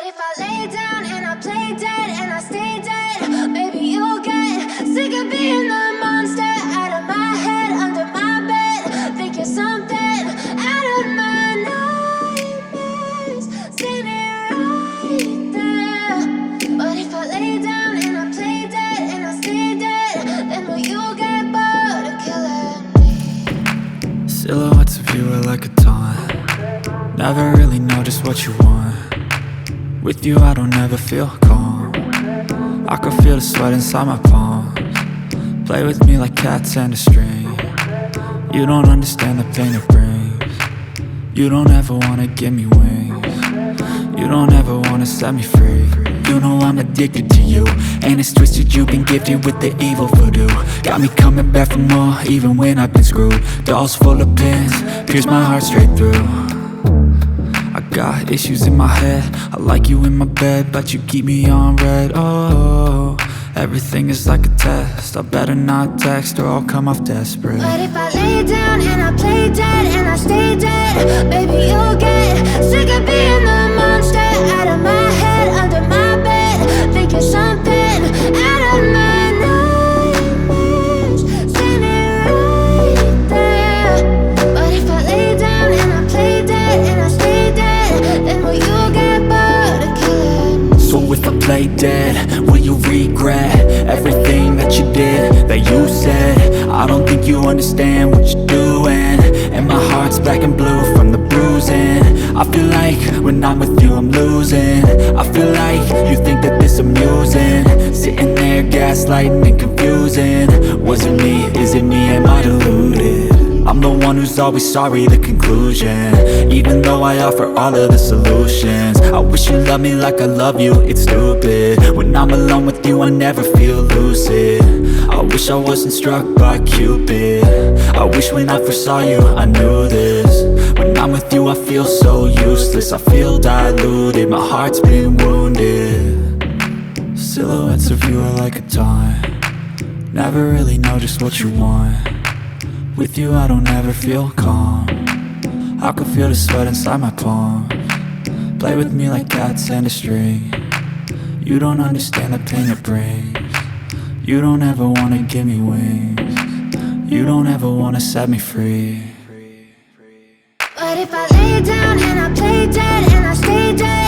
if I lay down and I play dead and I stay dead, maybe you'll get sick of being the monster out of my head, under my bed. Think you're something out of my nightmares, standing right there. But if I lay down and I play dead and I stay dead, then will you get bored of killing me? Silhouettes of you are like a taunt. Never really know just what you want. With you I don't ever feel calm. I can feel the sweat inside my palms. Play with me like cats and a string. You don't understand the pain it brings. You don't ever wanna give me wings. You don't ever wanna set me free. You know I'm addicted to you, and it's twisted, you've been gifted with the evil voodoo. Got me coming back for more, even when I've been screwed. Dolls full of pins, pierce my heart straight through. I got issues in my head, I like you in my bed, but you keep me on red. Oh, everything is like a test, I better not text or I'll come off desperate. But if I lay down and I play dead and I stay dead, baby you'll get sick of being the monster out of my head, under my bed. Think you're something out of my nightmares, standing right there. But if I lay down and I play dead and I stay dead, then will you get bored of killing me? So if I play dead, will you regret everything that you did, that you said? I don't think you understand what you're doing, and my heart's black and blue from the bruising. I feel like when I'm with you I'm losing. I feel like you think that this amusing, sitting there gaslighting and confusing. Was it me? Is it me? Am I deluded? I'm the one who's always sorry, the conclusion, even though I offer all of the solutions. I wish you loved me like I love you, it's stupid. When I'm alone with you I never feel lucid. I wish I wasn't struck by Cupid. I wish when I first saw you I knew this. When I'm with you I feel so useless, I feel diluted, my heart's been wounded. Silhouettes of you are like a taunt. Never really know just what you want. With you I don't ever feel calm. I can feel the sweat inside my palms. Play with me like cats and a string. You don't understand the pain it brings. You don't ever wanna give me wings. You don't ever wanna set me free. But if I lay down and I play dead and I stay dead,